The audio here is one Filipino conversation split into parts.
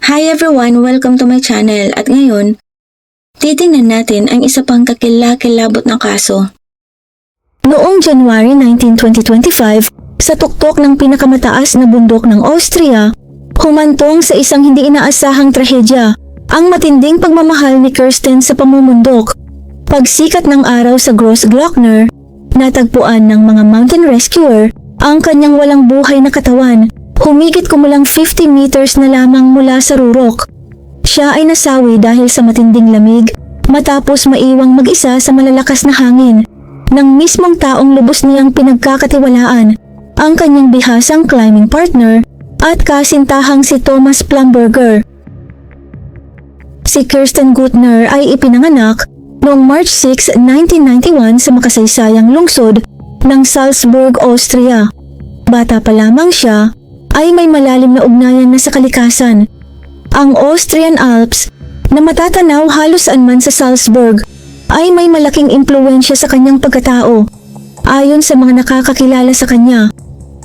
Hi everyone! Welcome to my channel at ngayon, titingnan natin ang isa pang kakilakilabot na kaso. Noong January 19, 2025, sa tuktok ng pinakamataas na bundok ng Austria, humantong sa isang hindi inaasahang trahedya ang matinding pagmamahal ni Kirsten sa pamumundok. Pagsikat ng araw sa Großglockner, natagpuan ng mga mountain rescuer ang kanyang walang buhay na katawan. Humigit kumulang 50 meters na lamang mula sa rurok. Siya ay nasawi dahil sa matinding lamig matapos maiwang mag-isa sa malalakas na hangin ng mismong taong lubos niyang pinagkakatiwalaan, ang kanyang bihasang climbing partner at kasintahang si Thomas Plumberger. Si Kirsten Gutner ay ipinanganak noong March 6, 1991 sa makasaysayang lungsod ng Salzburg, Austria. Bata pa lamang siya ay may malalim na ugnayan na sa kalikasan. Ang Austrian Alps, na matatanaw halos saan man sa Salzburg, ay may malaking impluwensya sa kanyang pagkatao. Ayon sa mga nakakakilala sa kanya,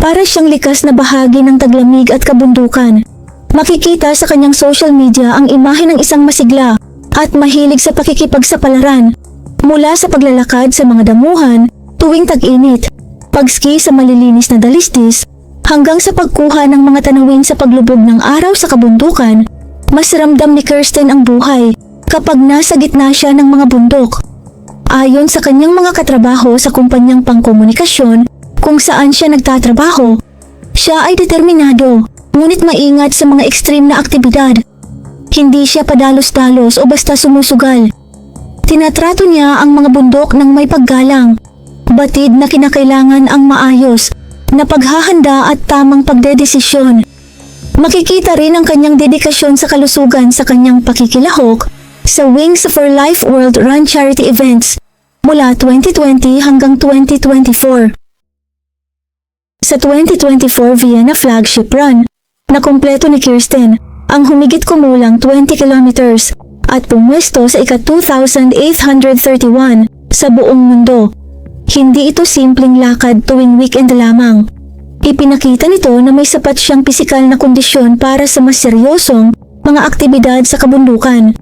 para siyang likas na bahagi ng taglamig at kabundukan. Makikita sa kanyang social media ang imahe ng isang masigla at mahilig sa pakikipagsapalaran, mula sa paglalakad sa mga damuhan tuwing tag-init, pagski sa malilinis na dalisdis, hanggang sa pagkuha ng mga tanawin sa paglubog ng araw sa kabundukan. Mas ramdam ni Kirsten ang buhay kapag nasa gitna siya ng mga bundok. Ayon sa kanyang mga katrabaho sa kumpanyang pangkomunikasyon kung saan siya nagtatrabaho, siya ay determinado ngunit maingat sa mga ekstrem na aktibidad. Hindi siya padalos-dalos o basta sumusugal. Tinatrato niya ang mga bundok ng may paggalang, batid na kinakailangan ang maayos na paghahanda at tamang pagdedesisyon. Makikita rin ang kanyang dedikasyon sa kalusugan sa kanyang pakikilahok sa Wings for Life World Run charity events mula 2020 hanggang 2024. Sa 2024 Vienna Flagship Run, nakumpleto ni Kirsten ang humigit kumulang 20 kilometers at pumwesto sa ika-2,831 sa buong mundo. Hindi ito simpleng lakad tuwing weekend lamang. Ipinakita nito na may sapat siyang pisikal na kondisyon para sa mas seryosong mga aktibidad sa kabundukan.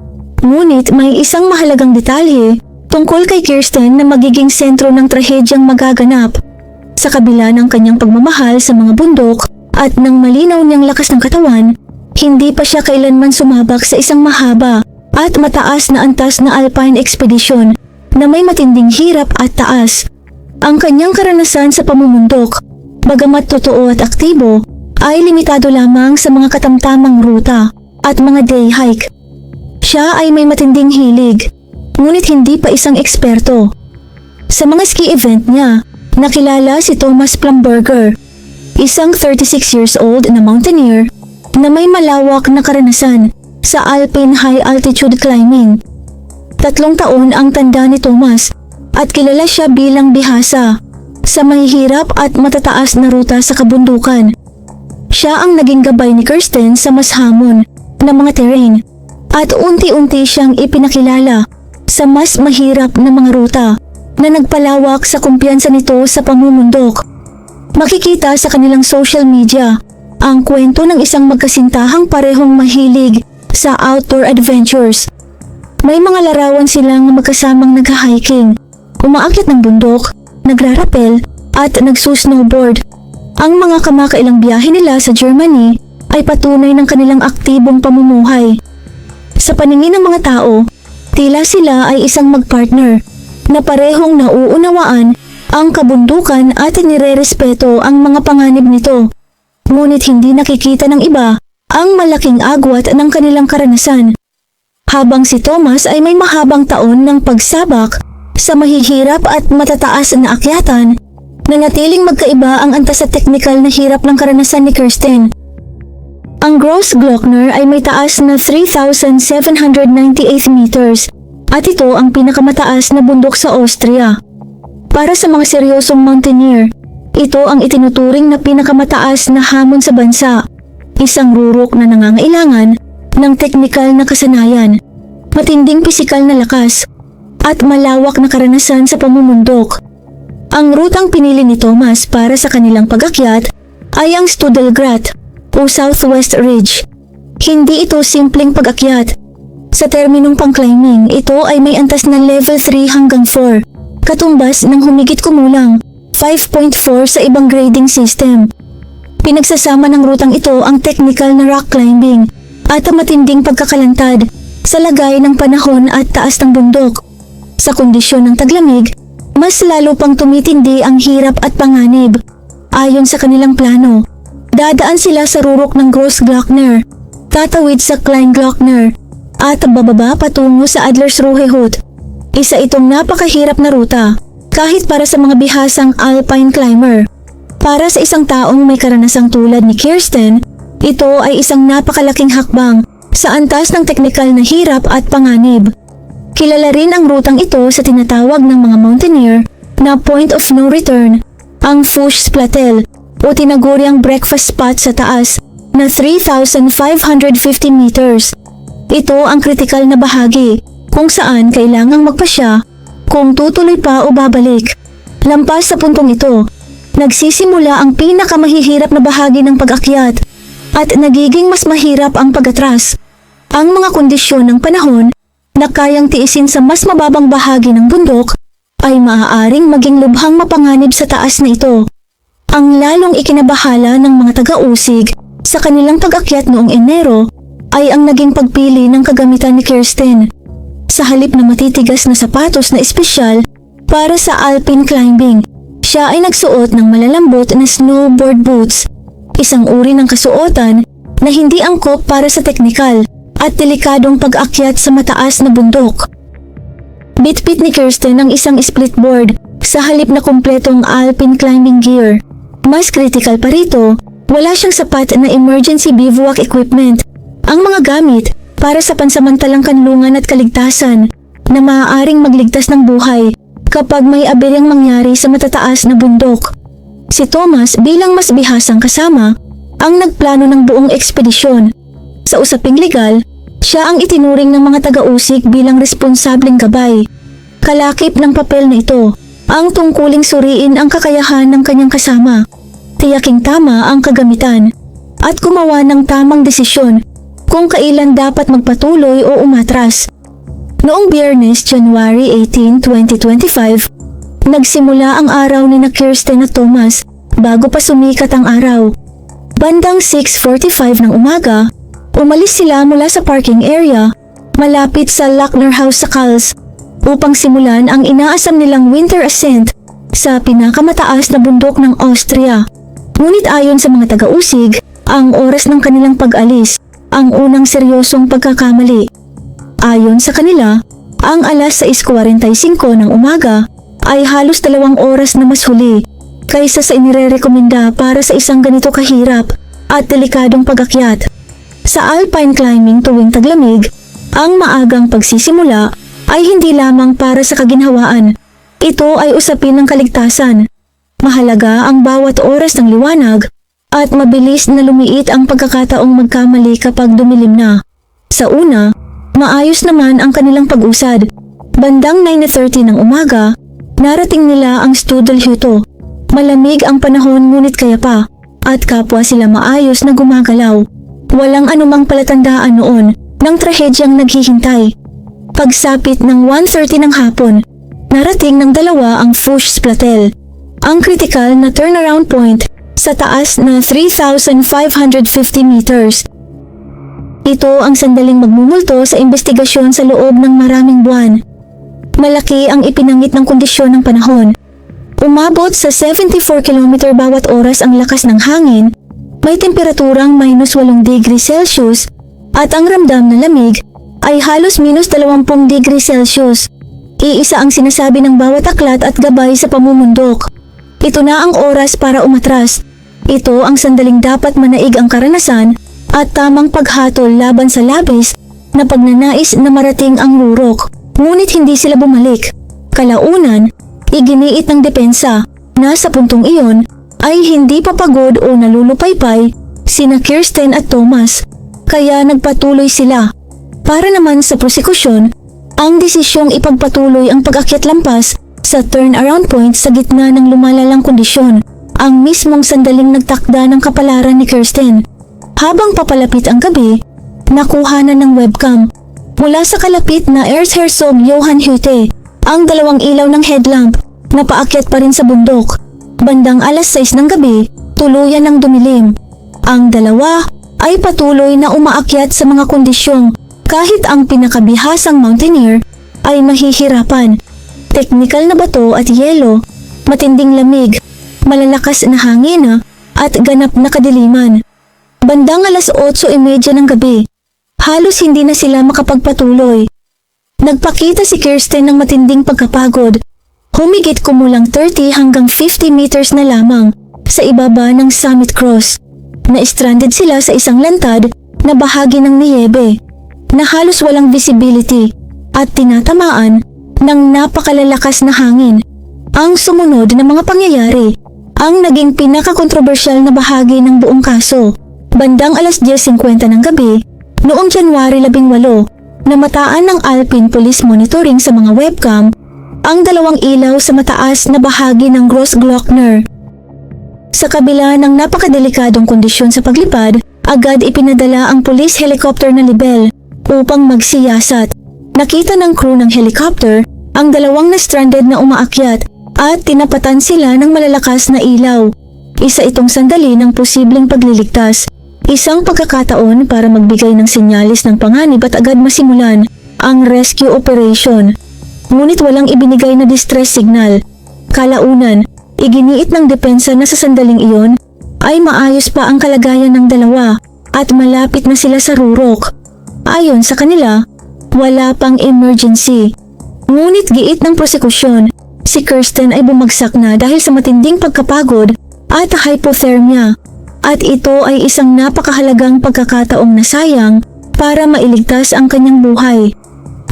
Ngunit may isang mahalagang detalye tungkol kay Kirsten na magiging sentro ng trahedyang magaganap. Sa kabila ng kanyang pagmamahal sa mga bundok at ng malinaw niyang lakas ng katawan, hindi pa siya kailanman sumabak sa isang mahaba at mataas na antas na alpine expedition na may matinding hirap at taas. Ang kanyang karanasan sa pamumundok, bagamat totoo at aktibo, ay limitado lamang sa mga katamtamang ruta at mga day hike. Siya ay may matinding hilig, ngunit hindi pa isang eksperto. Sa mga ski event niya, nakilala si Thomas Plumberger, isang 36 years old na mountaineer na may malawak na karanasan sa alpine high altitude climbing. 3 taon ang tanda ni Thomas at kilala siya bilang bihasa sa mahihirap at matataas na ruta sa kabundukan. Siya ang naging gabay ni Kirsten sa mas hamon na mga terrain at unti-unti siyang ipinakilala sa mas mahirap na mga ruta na nagpalawak sa kumpiyansa nito sa pamumundok. Makikita sa kanilang social media ang kwento ng isang magkasintahang parehong mahilig sa outdoor adventures. May mga larawan silang magkasamang nag-hiking, umaakyat ng bundok, nagrarapel at nagsusnowboard. Ang mga kamakailang biyahe nila sa Germany ay patunay ng kanilang aktibong pamumuhay. Sa paningin ng mga tao, tila sila ay isang magpartner na parehong nauunawaan ang kabundukan at nirerespeto ang mga panganib nito. Ngunit hindi nakikita ng iba ang malaking agwat ng kanilang karanasan. Habang si Thomas ay may mahabang taon ng pagsabak sa mahihirap at matataas na akyatan, nanatiling magkaiba ang antas at teknikal na hirap ng karanasan ni Kirsten. Ang Großglockner ay may taas na 3,798 meters at ito ang pinakamataas na bundok sa Austria. Para sa mga seryosong mountaineer, ito ang itinuturing na pinakamataas na hamon sa bansa, isang rurok na nangangailangan ng teknikal na kasanayan, matinding pisikal na lakas, at malawak na karanasan sa pamumundok. Ang rutang pinili ni Thomas para sa kanilang pag-akyat ay ang Studelgrat o Southwest Ridge. Hindi ito simpleng pag-akyat. Sa terminong pang-climbing, ito ay may antas na level 3 hanggang 4, katumbas ng humigit kumulang 5.4 sa ibang grading system. Pinagsasama ng rutang ito ang technical na rock climbing at ang matinding pagkakalantad sa lagay ng panahon at taas ng bundok. Sa kondisyon ng taglamig, mas lalo pang tumitindi ang hirap at panganib. Ayon sa kanilang plano, dadaan sila sa rurok ng Grossglockner, tatawid sa Kleinglockner, at bababa patungo sa Adlersruhe Hut. Isa itong napakahirap na ruta, kahit para sa mga bihasang alpine climber. Para sa isang taong may karanasang tulad ni Kirsten, ito ay isang napakalaking hakbang sa antas ng teknikal na hirap at panganib. Kilala rin ang rutang ito sa tinatawag ng mga mountaineer na point of no return, ang Fuchsplateau o tinaguriang breakfast spot sa taas na 3,550 meters. Ito ang kritikal na bahagi kung saan kailangang magpasya kung tutuloy pa o babalik. Lampas sa puntong ito, nagsisimula ang pinakamahihirap na bahagi ng pag-akyat at nagiging mas mahirap ang pag-atras. Ang mga kondisyon ng panahon na kayang tiisin sa mas mababang bahagi ng bundok ay maaaring maging lubhang mapanganib sa taas na ito. Ang lalong ikinabahala ng mga taga-usig sa kanilang pag-akyat noong Enero ay ang naging pagpili ng kagamitan ni Kirsten. Sa halip na matitigas na sapatos na espesyal para sa alpine climbing, siya ay nagsuot ng malalambot na snowboard boots, isang uri ng kasuotan na hindi angkop para sa teknikal at delikadong pag-akyat sa mataas na bundok. Bitbit ni Kirsten ang isang splitboard sa halip na kumpletong alpine climbing gear. Mas critical pa rito, wala siyang sapat na emergency bivouac equipment. Ang mga gamit para sa pansamantalang kanlungan at kaligtasan na maaaring magligtas ng buhay kapag may abiryang mangyari sa matataas na bundok. Si Thomas bilang mas bihasang kasama ang nagplano ng buong ekspedisyon. Sa usaping legal, siya ang itinuring ng mga taga-usig bilang responsableng gabay. Kalakip ng papel na ito ang tungkuling suriin ang kakayahan ng kanyang kasama, tiyaking tama ang kagamitan, at gumawa ng tamang desisyon kung kailan dapat magpatuloy o umatras. Noong Biyernes, January 18, 2025, nagsimula ang araw ni Kirsten at Thomas bago pa sumikat ang araw. Bandang 6:45 ng umaga, umalis sila mula sa parking area malapit sa Lochner House sa Kals upang simulan ang inaasam nilang winter ascent sa pinakamataas na bundok ng Austria. Ngunit ayon sa mga taga-usig, ang oras ng kanilang pag-alis ang unang seryosong pagkakamali. Ayon sa kanila, ang alas 6:45 ng umaga ay halos 2 oras na mas huli kaysa sa inirerekomenda para sa isang ganito kahirap at delikadong pag-akyat. Sa alpine climbing tuwing taglamig, ang maagang pagsisimula ay hindi lamang para sa kaginhawaan. Ito ay usapin ng kaligtasan. Mahalaga ang bawat oras ng liwanag at mabilis na lumiit ang pagkakataong magkamali kapag dumilim na. Sa una, maayos naman ang kanilang pag-usad. Bandang 9:30 ng umaga, narating nila ang Studelhütte. Malamig ang panahon ngunit kaya pa, at kapwa sila maayos na gumagalaw. Walang anumang palatandaan noon ng trahedyang naghihintay. Pagsapit ng 1:30 ng hapon, narating ng dalawa ang Fuchsplateau, ang kritikal na turnaround point sa taas na 3,550 meters. Ito ang sandaling magmumulto sa investigasyon sa loob ng maraming buwan. Malaki ang ipinangit ng kondisyon ng panahon. Umabot sa 74 km bawat oras ang lakas ng hangin, may temperaturang -8 degrees Celsius at ang ramdam na lamig ay halos -20 degrees Celsius. Iisa ang sinasabi ng bawat aklat at gabay sa pamumundok. Ito na ang oras para umatras. Ito ang sandaling dapat manaig ang karanasan at tamang paghatol laban sa labis na pagnanais na marating ang rurok. Ngunit hindi sila bumalik. Kalaunan, iginiit ng depensa na sa puntong iyon ay hindi papagod o nalulupaypay sina Kirsten at Thomas, kaya nagpatuloy sila. Para naman sa prosekusyon, ang desisyong ipagpatuloy ang pag-akyat lampas sa turnaround point sa gitna ng lumalalang kondisyon, ang mismong sandaling nagtakda ng kapalaran ni Kirsten. Habang papalapit ang gabi, nakuhanan ng webcam. Mula sa kalapit na Erzherzog Johann Hütte, ang dalawang ilaw ng headlamp na paakyat pa rin sa bundok. Bandang alas 6 ng gabi, tuluyan ng dumilim. Ang dalawa ay patuloy na umaakyat sa mga kondisyong kahit ang pinakabihasang mountaineer ay mahihirapan. Teknikal na bato at yelo, matinding lamig, malalakas na hangin at ganap na kadiliman. Bandang alas 8:30 ng gabi, halos hindi na sila makapagpatuloy. Nagpakita si Kirsten ng matinding pagkapagod. Humigit kumulang 30 hanggang 50 meters na lamang sa ibaba ng Summit Cross. Na-stranded sila sa isang lantad na bahagi ng niyebe na halos walang visibility at tinatamaan ng napakalalakas na hangin. Ang sumunod na mga pangyayari ang naging pinakakontrobersyal na bahagi ng buong kaso. Bandang alas 10:50 ng gabi, noong January 18, namataan ng Alpine Police Monitoring sa mga webcam ang dalawang ilaw sa mataas na bahagi ng Grossglockner. Sa kabila ng napakadelikadong kondisyon sa paglipad, agad ipinadala ang police helicopter na Libel upang magsiyasat. Nakita ng crew ng helicopter ang dalawang na-stranded na umaakyat at tinapatan sila ng malalakas na ilaw. Isa itong sandali ng posibleng pagliligtas. Isang pagkakataon para magbigay ng sinyalis ng panganib at agad masimulan ang rescue operation. Ngunit walang ibinigay na distress signal. Kalaunan, iginiit ng depensa na sa sandaling iyon ay maayos pa ang kalagayan ng dalawa at malapit na sila sa rurok. Ayon sa kanila, wala pang emergency. Ngunit giit ng prosekusyon, si Kirsten ay bumagsak na dahil sa matinding pagkapagod at hypothermia. At ito ay isang napakahalagang pagkakataong nasayang para mailigtas ang kanyang buhay.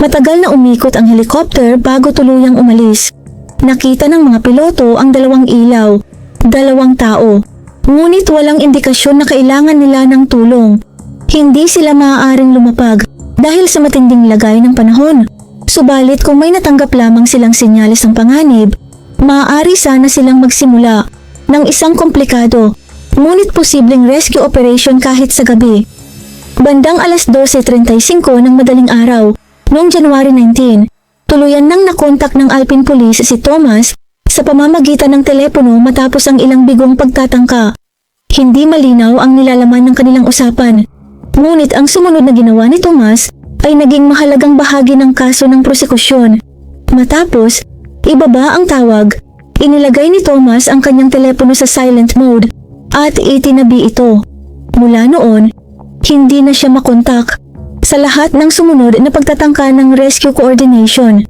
Matagal na umikot ang helicopter bago tuluyang umalis. Nakita ng mga piloto ang dalawang ilaw, dalawang tao. Ngunit walang indikasyon na kailangan nila ng tulong. Hindi sila maaaring lumapag dahil sa matinding lagay ng panahon. Subalit kung may natanggap lamang silang senyalis ng panganib, maaari sana silang magsimula ng isang komplikado ngunit posibleng rescue operation kahit sa gabi. Bandang alas 12:35 ng madaling araw, noong January 19, tuluyan nang nakontak ng Alpine Police si Thomas sa pamamagitan ng telepono matapos ang ilang bigong pagtatangka. Hindi malinaw ang nilalaman ng kanilang usapan, ngunit ang sumunod na ginawa ni Thomas ay naging mahalagang bahagi ng kaso ng prosekusyon. Matapos, ibaba ang tawag, inilagay ni Thomas ang kanyang telepono sa silent mode at itinabi ito. Mula noon, hindi na siya makontak sa lahat ng sumunod na pagtatangka ng rescue coordination.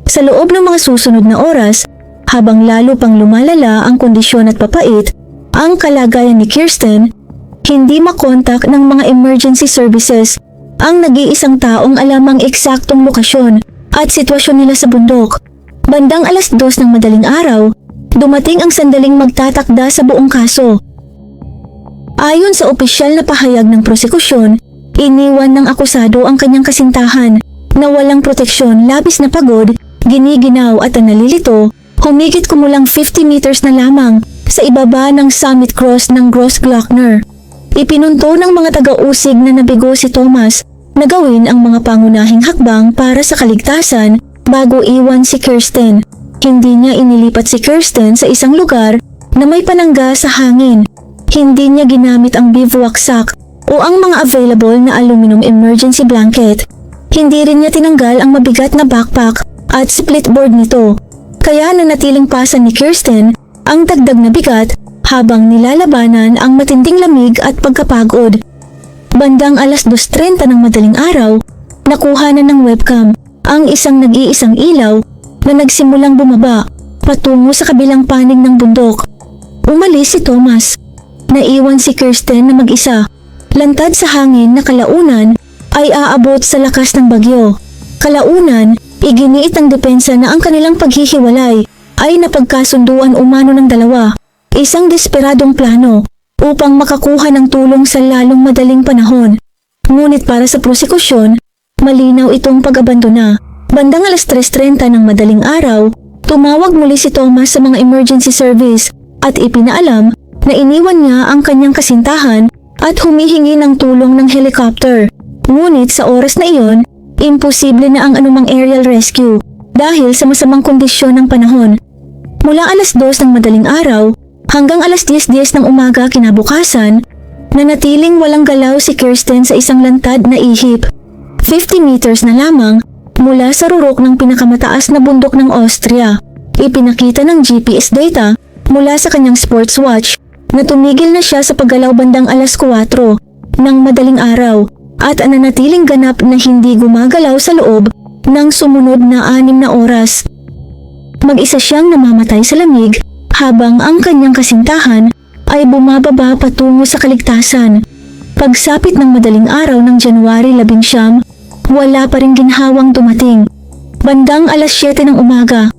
Sa loob ng mga susunod na oras, habang lalo pang lumalala ang kondisyon at papait, ang kalagayan ni Kirsten, hindi makontak ng mga emergency services ang nag-iisang taong alam ang eksaktong lokasyon at sitwasyon nila sa bundok. Bandang alas 2 ng madaling araw, dumating ang sandaling magtatakda sa buong kaso. Ayon sa opisyal na pahayag ng prosekusyon, iniwan ng akusado ang kanyang kasintahan na walang proteksyon, labis na pagod, giniginaw at nalilito, humigit kumulang 50 meters na lamang sa ibaba ng Summit Cross ng Grossglockner. Ipinunto ng mga taga-usig na nabigo si Thomas na gawin ang mga pangunahing hakbang para sa kaligtasan bago iwan si Kirsten. Hindi niya inilipat si Kirsten sa isang lugar na may panangga sa hangin. Hindi niya ginamit ang bivouac sack o ang mga available na aluminum emergency blanket. Hindi rin niya tinanggal ang mabigat na backpack at splitboard nito. Kaya nanatiling pasan ni Kirsten ang dagdag na bigat habang nilalabanan ang matinding lamig at pagkapagod. Bandang alas 2:30 ng madaling araw, nakuha na ng webcam ang isang nag-iisang ilaw na nagsimulang bumaba patungo sa kabilang panig ng bundok. Umalis si Thomas. Naiwan si Kirsten na mag-isa. Lantad sa hangin na kalaunan ay aabot sa lakas ng bagyo. Kalaunan, iginiit ng depensa na ang kanilang paghihiwalay ay napagkasunduan umano ng dalawa. Isang desperadong plano upang makakuha ng tulong sa lalong madaling panahon. Ngunit para sa prosekusyon, malinaw itong pag-abandona. Bandang alas 3:30 ng madaling araw, tumawag muli si Thomas sa mga emergency service at ipinaalam na iniwan niya ang kanyang kasintahan at humihingi ng tulong ng helicopter. Ngunit sa oras na iyon, imposible na ang anumang aerial rescue dahil sa masamang kondisyon ng panahon. Mula alas 2 ng madaling araw hanggang alas 10:10 ng umaga kinabukasan, nanatiling walang galaw si Kirsten sa isang lantad na ihip. 50 meters na lamang mula sa rurok ng pinakamataas na bundok ng Austria. Ipinakita ng GPS data mula sa kanyang sports watch na tumigil na siya sa paggalaw bandang alas 4 ng madaling araw at nanatiling ganap na hindi gumagalaw sa loob ng sumunod na 6 na oras. Mag-isa siyang namamatay sa lamig habang ang kanyang kasintahan ay bumababa patungo sa kaligtasan. Pagsapit ng madaling araw ng January 11, wala pa ring ginhawang dumating. Bandang alas 7 ng umaga,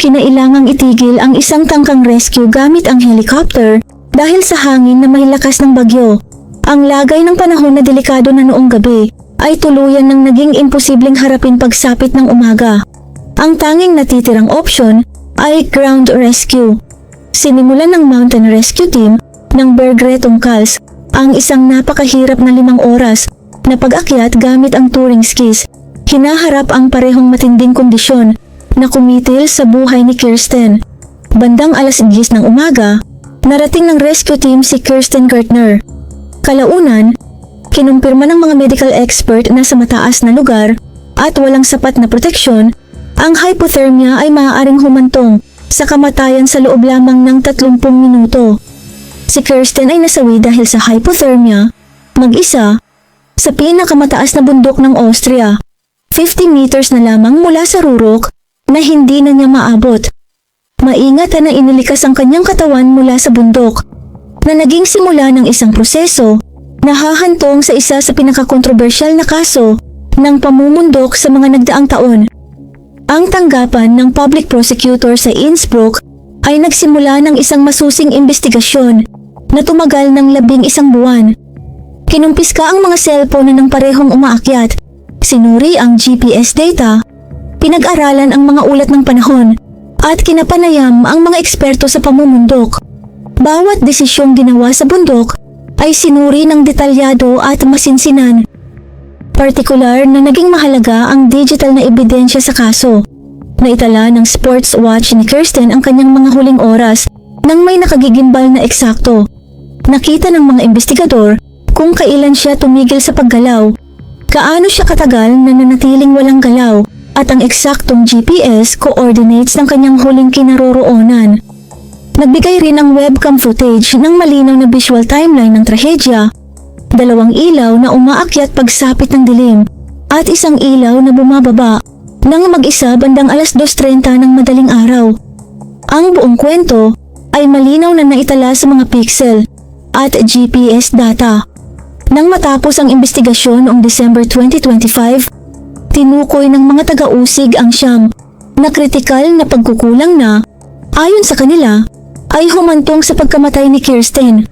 kinailangang itigil ang isang tangkang rescue gamit ang helicopter dahil sa hangin na may lakas ng bagyo. Ang lagay ng panahon na delikado na noong gabi ay tuluyan ng naging imposibleng harapin pagsapit ng umaga. Ang tanging natitirang opsyon ay ground rescue. Sinimulan ng Mountain Rescue Team ng Bergretungkals ang isang napakahirap na 5 oras na pag-akyat gamit ang touring skis. Hinaharap ang parehong matinding kondisyon na kumitil sa buhay ni Kirsten. Bandang alas 10 ng umaga, narating ng rescue team si Kirsten Gertner. Kalaunan, kinumpirma ng mga medical expert na sa mataas na lugar at walang sapat na proteksyon, ang hypothermia ay maaaring humantong sa kamatayan sa loob lamang ng 30 minuto. Si Kirsten ay nasawi dahil sa hypothermia, mag-isa, sa pinakamataas na bundok ng Austria, 50 meters na lamang mula sa rurok na hindi na niya maabot. Maingat na inilikas ang kanyang katawan mula sa bundok, na naging simula ng isang proseso na hahantong sa isa sa pinakakontrobersyal na kaso ng pamumundok sa mga nagdaang taon. Ang tanggapan ng public prosecutor sa Innsbruck ay nagsimula ng isang masusing investigasyon na tumagal ng 11 buwan. Kinumpiska ang mga cellphone ng parehong umaakyat, sinuri ang GPS data, pinag-aralan ang mga ulat ng panahon, at kinapanayam ang mga eksperto sa pamumundok. Bawat desisyong ginawa sa bundok ay sinuri ng detalyado at masinsinan. Partikular na naging mahalaga ang digital na ebidensya sa kaso. Naitala ng sports watch ni Kirsten ang kanyang mga huling oras nang may nakagigimbal na eksakto. Nakita ng mga investigador kung kailan siya tumigil sa paggalaw, kaano siya katagal na nanatiling walang galaw, at ang eksaktong GPS coordinates ng kanyang huling kinaroroonan. Nagbigay rin ang webcam footage ng malinaw na visual timeline ng trahedya, 2 ilaw na umaakyat pagsapit ng dilim, at isang ilaw na bumababa nang mag-isa bandang alas 2:30 ng madaling araw. Ang buong kwento ay malinaw na naitala sa mga pixel at GPS data. Nang matapos ang investigasyon noong December 2025, tinukoy ng mga taga-usig ang siyam na kritikal na pagkukulang na, ayon sa kanila, ay humantong sa pagkamatay ni Kirsten.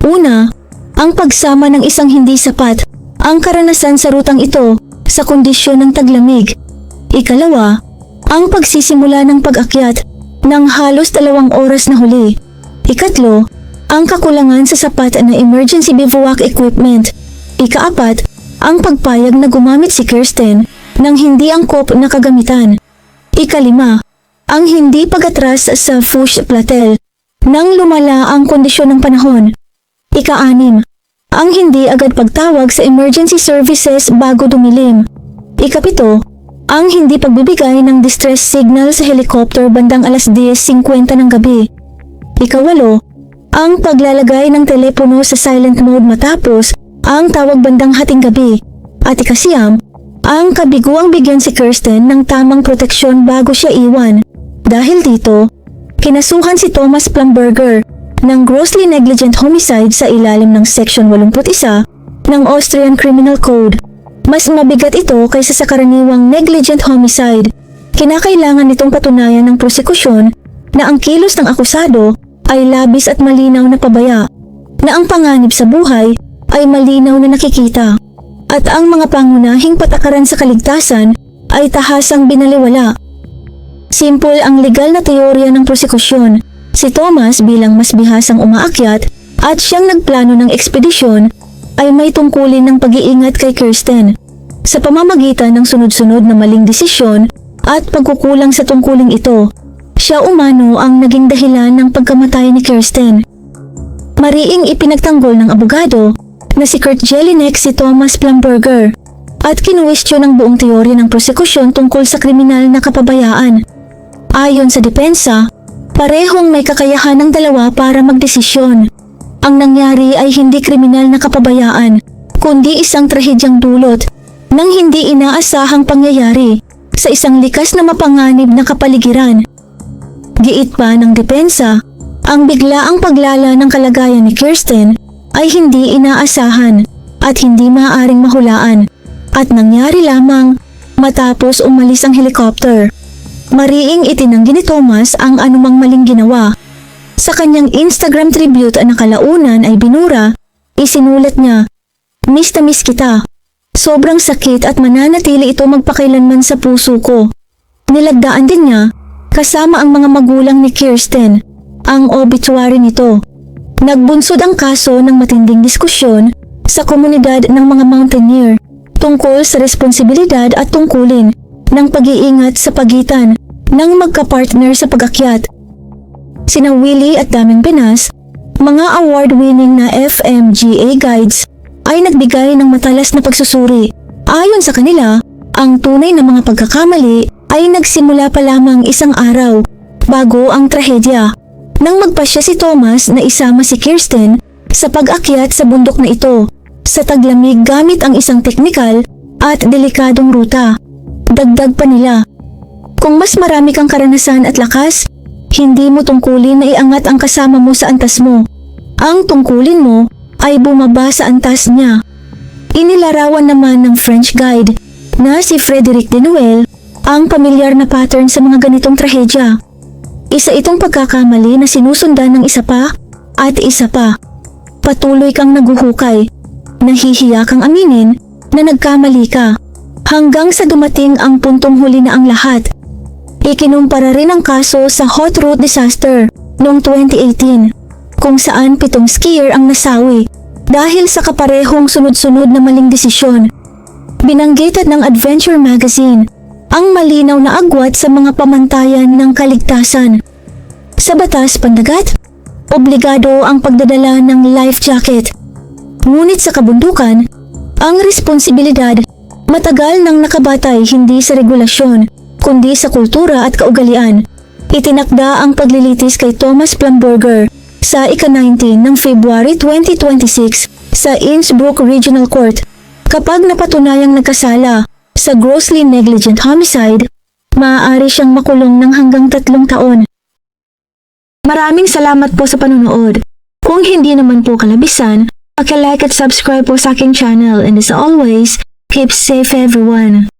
Una, ang pagsama ng isang hindi sapat ang karanasan sa rutang ito sa kondisyon ng taglamig. Ikalawa, ang pagsisimula ng pag-akyat ng halos 2 oras na huli. Ikatlo, ang kakulangan sa sapat na emergency bivouac equipment. Ikaapat, ang pagpayag na gumamit si Kirsten ng hindi angkop na kagamitan. Ikalima, ang hindi pag-atras sa Fuchs Platel nang lumala ang kondisyon ng panahon. Ika-6, ang hindi agad pagtawag sa emergency services bago dumilim. Ika-7, ang hindi pagbibigay ng distress signal sa helicopter bandang alas 10:50 ng gabi. Ika-8, ang paglalagay ng telepono sa silent mode matapos ang tawag bandang hating gabi. At ika-9, ang kabiguang bigyan si Kirsten ng tamang proteksyon bago siya iwan. Dahil dito, kinasuhan si Thomas Plumberger ng grossly negligent homicide sa ilalim ng Section 81 ng Austrian Criminal Code. Mas mabigat ito kaysa sa karaniwang negligent homicide. Kinakailangan nitong patunayan ng prosekusyon na ang kilos ng akusado ay labis at malinaw na pabaya, na ang panganib sa buhay ay malinaw na nakikita, at ang mga pangunahing patakaran sa kaligtasan ay tahasang binaliwala. Simple ang legal na teorya ng prosekusyon. Si Thomas bilang mas bihasang umaakyat at siyang nagplano ng ekspedisyon ay may tungkulin ng pag-iingat kay Kirsten sa pamamagitan ng sunod-sunod na maling desisyon at pagkukulang sa tungkuling ito. Siya umano ang naging dahilan ng pagkamatay ni Kirsten. Mariing ipinagtanggol ng abogado na si Kurt Jelinek si Thomas Plumberger at kinuwestiyon ang buong teorya ng prosekusyon tungkol sa kriminal na kapabayaan. Ayon sa depensa, parehong may kakayahan ng dalawa para magdesisyon. Ang nangyari ay hindi kriminal na kapabayaan, kundi isang trahedyang dulot ng hindi inaasahang pangyayari sa isang likas na mapanganib na kapaligiran. Giit pa ng depensa, ang biglaang paglala ng kalagayan ni Kirsten ay hindi inaasahan at hindi maaaring mahulaan at nangyari lamang matapos umalis ang helicopter. Mariing itinanggi ni Thomas ang anumang maling ginawa. Sa kanyang Instagram tribute na kalaunan ay binura, isinulat niya, "Miss na miss kita. Sobrang sakit at mananatili ito magpakailanman sa puso ko." Nilagdaan din niya, kasama ang mga magulang ni Kirsten, ang obituary nito. Nagbunsod ang kaso ng matinding diskusyon sa komunidad ng mga mountaineer tungkol sa responsibilidad at tungkulin ng pag-iingat sa pagitan ng magkapartner sa pag-akyat. Sina Willie at Daming Pinas, mga award-winning na FMGA guides, ay nagbigay ng matalas na pagsusuri. Ayon sa kanila, ang tunay na mga pagkakamali ay nagsimula pa lamang isang araw bago ang trahedya, nang magpasya si Thomas na isama si Kirsten sa pag-akyat sa bundok na ito sa taglamig gamit ang isang teknikal at delikadong ruta. Dagdag pa nila, "Kung mas marami kang karanasan at lakas, hindi mo tungkulin na iangat ang kasama mo sa antas mo. Ang tungkulin mo ay bumaba sa antas niya." Inilarawan naman ng French guide na si Frederic Denuel ang pamilyar na pattern sa mga ganitong trahedya. Isa itong pagkakamali na sinusundan ng isa pa at isa pa. Patuloy kang naguhukay. Nahihiya kang aminin na nagkamali ka. Hanggang sa dumating ang puntong huli na ang lahat. Ikinumpara rin ang kaso sa Hot Route Disaster noong 2018, kung saan 7 skier ang nasawi dahil sa kaparehong sunod-sunod na maling desisyon. Binanggit ng Adventure Magazine ang malinaw na agwat sa mga pamantayan ng kaligtasan. Sa batas pandagat, obligado ang pagdadala ng life jacket. Ngunit sa kabundukan, ang responsibilidad matagal nang nakabatay hindi sa regulasyon, kundi sa kultura at kaugalian. Itinakda ang paglilitis kay Thomas Plumberger sa ika-19 ng February 2026 sa Innsbruck Regional Court. Kapag napatunayang nagkasala sa grossly negligent homicide, maaari siyang makulong ng hanggang 3 taon. Maraming salamat po sa panunood. Kung hindi naman po kalabisan, paki-like at subscribe po sa aking channel, and as always, keep safe everyone.